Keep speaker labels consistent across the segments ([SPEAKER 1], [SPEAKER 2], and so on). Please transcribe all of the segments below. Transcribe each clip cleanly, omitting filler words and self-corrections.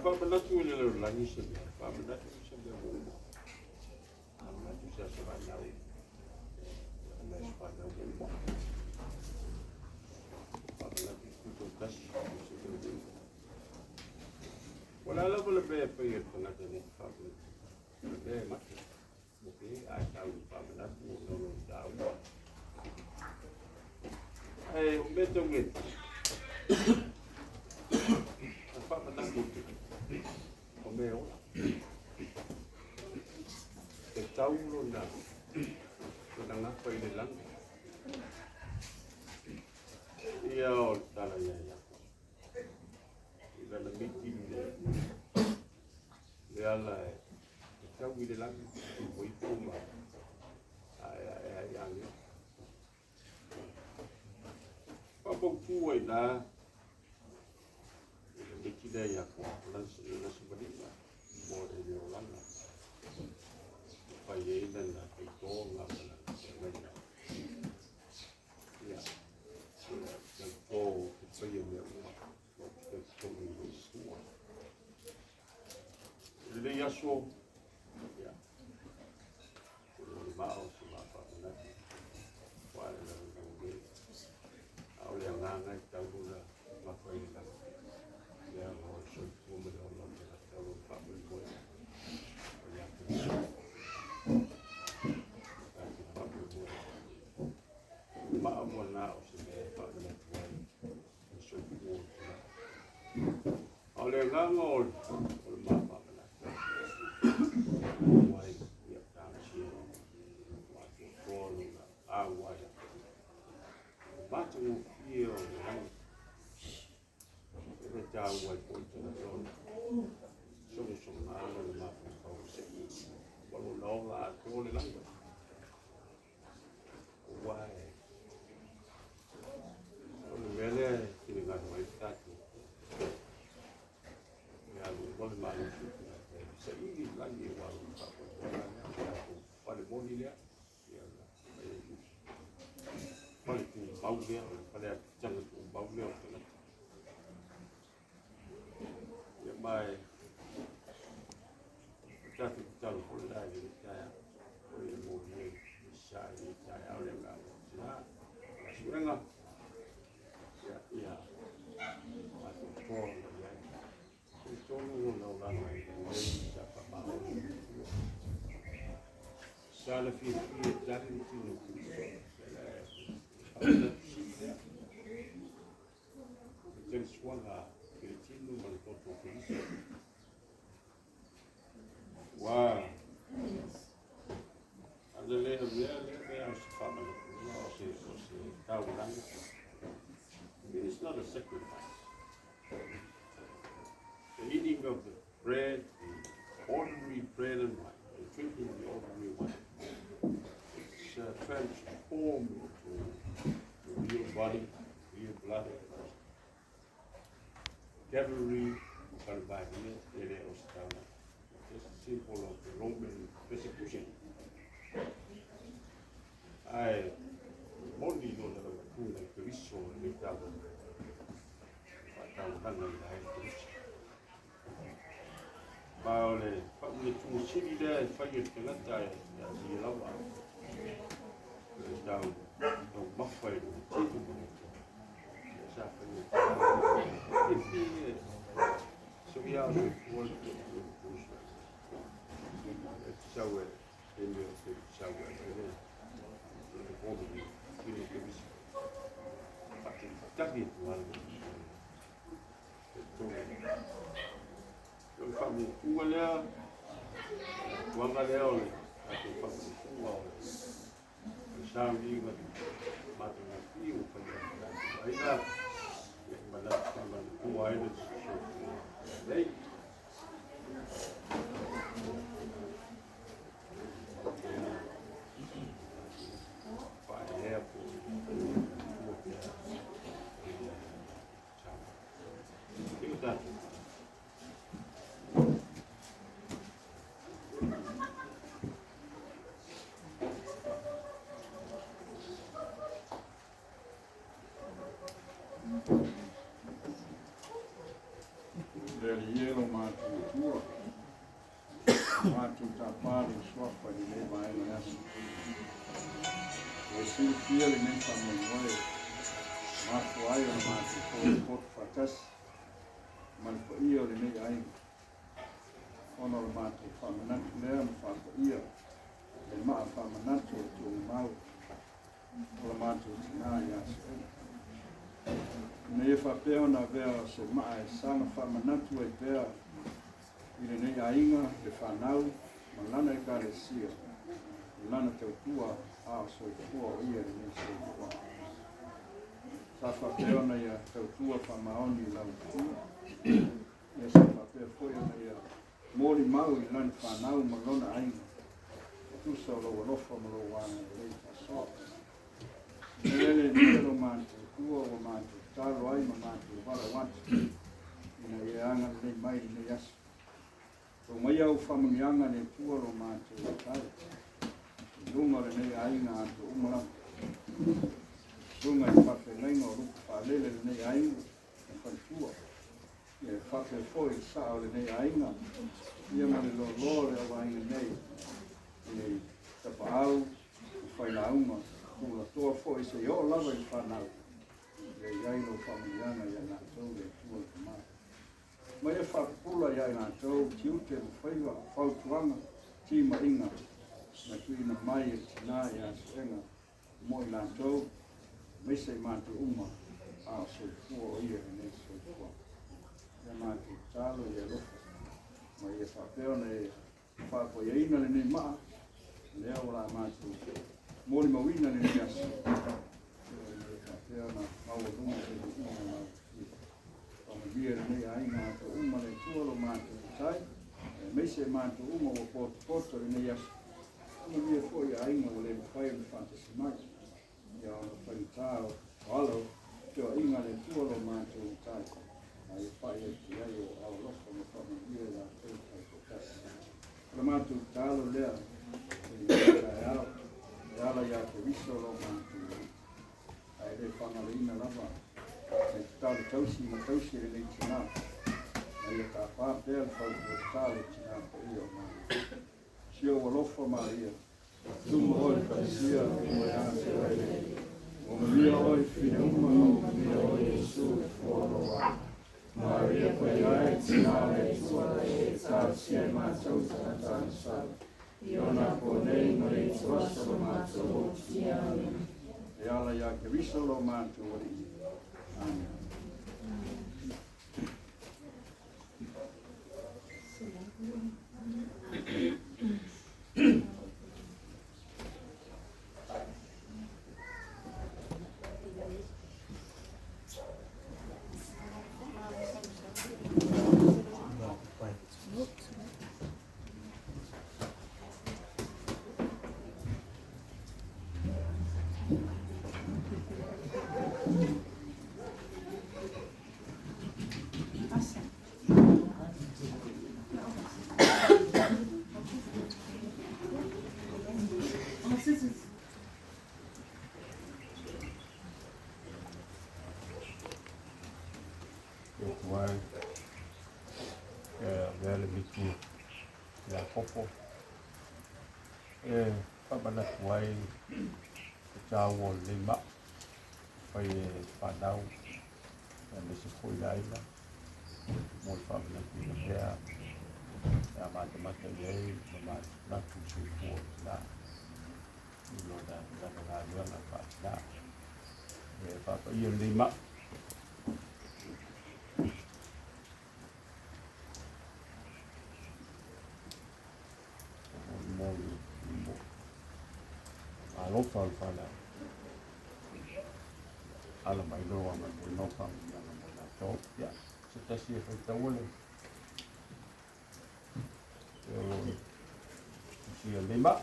[SPEAKER 1] Apa benda tu ni lagi sebenarnya. Apa benda tu sebenarnya. Apa tu saya sebenarnya. Mas pada rumah. Apa benda tu tugas sebenarnya. Walau lebih pergi pernah jadi apa lebih mati. Okey, ada apa benda tu orang tahu. Betul betul. Apa benda tu? Meu te taulo na nga pa ile lang ia o tala ia ila na miti le ala te tau ile lang o i puma ai pa po fu na miti le ia ko lan sebalik more de Yolanda. Paye dan la peito la la. Ya. El po paye me una. Que son muy suwa. Le ya so. Ya. Ba o su ma pa na. Wa la la. Au le nganga ta la ma pa ila. Ya o so mo me la la. Oleh ngangol, mama mana? Wai dia tansi, wai kol, awai. Macam dia orang, dia tahu wai kol tu orang. Sungguh malu mama kau segi, walau lawa kol lang. Wai, oleh vele kini kan wai tak. Boleh malu segi lagi walau pada bodi dia, pada tu bau dia, pada jangan tu bau dia tu. Yang baik, kita boleh lagi saya, boleh bodi saya oleh kamu. Suega, ya, masuk pol. Salah fikir jadi itu jadi suara itu mentoto wah ada leher yang sepatah tahu kan it's not a sacrifice. The eating of the bread, the ordinary bread and wine, and drinking the ordinary wine, it's transformed into the real body, real blood. Cavalry, just a symbol of the Roman persecution. I only know that I'm doing like the ritual and make that one. But I'm not going to Paulo, Paulo tu sini dia fire tengah cai, dia lawa. Tahu, tahu bapa itu itu. Siapa ni? Ini Suega world push. Sawe, ini sawe. Ini hobi, ini kebis. Tapi tuan. Yung kami kuwala, wala leo le, at yung kami kuwala. Sabi ko, matulog pa yan. Ay na, yung malat naman kuwala na siya. Hey. Paano po? Tingnan.
[SPEAKER 2] le yelo mātou tua. Mātou tāpāre suapa i le maena asu. E silfia le nei whamoimoe. Mātou ai o mātou kōre koto whatasi. Malpo ia o le nei ai. Ono le mātou whamanatu lea ma whako ia. Le maa whamanatu o tu mau. O le mātou Tinā i asu e. Nei e whapea na vea se maa e sana whamanatu e vea i le nei ainga le whanau ma lana e kalesia i lana te utua a soifua o ia le nei soifua. Sa whapea na ia te utua whamaoni i lau tua. Ia sa whapea whoia na ia mōri mau i lana whanau ma lona ainga. Tusa o loa lofa ma loa wana i lei tasoa. Nele nero mātou tua o mātou talo ai ma mātou wala watu. Ina e anga nei mai nei asu. Tō mai au whamunianga ne tua o mātou tai. Lunga le nei ainga ato umara. Lunga i whawhenenga o rupu whalele le nei ainga. E whantua. Ia whawhe foi saa o le nei ainga. Ia ma le lolo le au ainga nei. Ia tapa au, whaina auma. Kula toa foi se o lava i whanau. Le iaino whamunianga ia nā tau le tua i mai. Mai e whakapula ia i nā tau, tiute mo whaiwa, whautuanga, tima inga. Na tuina mai e Tinā i a Suega. Mo i nā tau, meise i mātu uma, a soifua o ia e nei soifua. Ia mātu talo i a lofa. Mai e whapea ne whapo ia ina le nei maa. Lea wala mātu, mōri mawina le nei asu. Ia na maua lunga e ina nā. Ia nei ainga ato uma le tualo mātou tai. Meise mātou uma o poto le nei asu. Ama via foi ainga o le whai o le whantasi mai. Ia o le whai tāo o alo. Teo inga le tualo mātou tai. Ai whai e ki ai o au lofa ma whama via la tau tai kokasi. Le mātou tālo lea. E ao. E ala ia te visolo mātou. Ai le whanga le ina lava. E tāle tausi ma tausi e nei Tinā. Ai e ka whāpea le whau o tāle Tinā po ia o mai. Sio o lofa ma ia. Tumu oi ka sia o e ana se waile. O mia oi whine uma o mia oi Jesu e whoroa. Maria koe ai Tinā le tua e tāle sia ma tauta tāna sala. Iona ko nei ma le tuasa lo mātou o tiani. E ala ia ke risolo mātou o ri. Amen.
[SPEAKER 1] Vele bitu ya popo pabana kuai jawo lima pai padau dan disebut lainnya mau pabana kuai ya macam-macam jadi macam suku lah ini dah ada apa dah apa yang lima local fala ala mai do wa mai no pa na to ya se ta si fa ta wole si el lima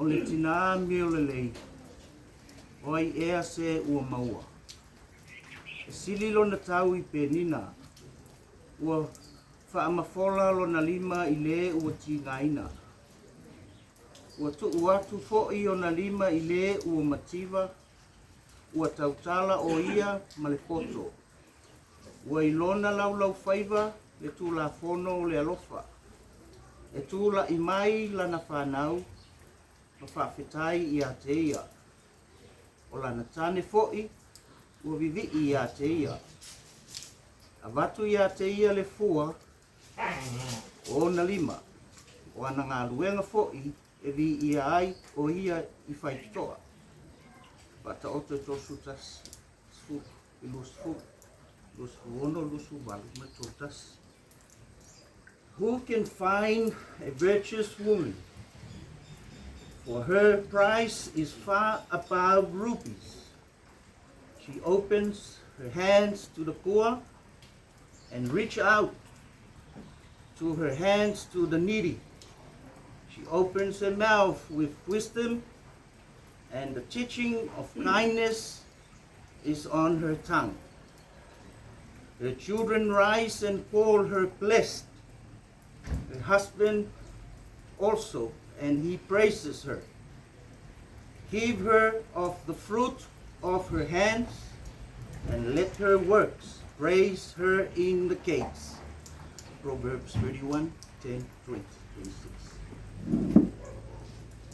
[SPEAKER 3] O le Tinā mi o le lei. O ai ea se ua maua. sili lona tau I penina. Ua whaamafola lona 5 I le ua tingāina. Ua tuu atu fo'i ona 5 I le ua mativa. Ua tautala o ia ma le poto. Ua ilona laulau whaiva le tūla fono o le alofa. E tūla I mai lana whanau ma whawhetai I a te ia. O lana tane fo'i ua vivi I a te ia. A watu I a te ia le fua o na 5. O ana ngā luenga fo'i e vi ia ai o ia I whaitoa. Bata oto tosu tas fu I lusu ono lusu walu me totas. Who can find a virtuous woman? For her price is far above rubies. She opens her hands to the poor and reach out to her hands to the needy. She opens her mouth with wisdom, and the teaching of kindness is on her tongue. Her children rise and call her blessed. Her husband also, and he praises her. Give her of the fruit of her hands, and let her works praise her in the gates. Proverbs 31, 10, 20, 26.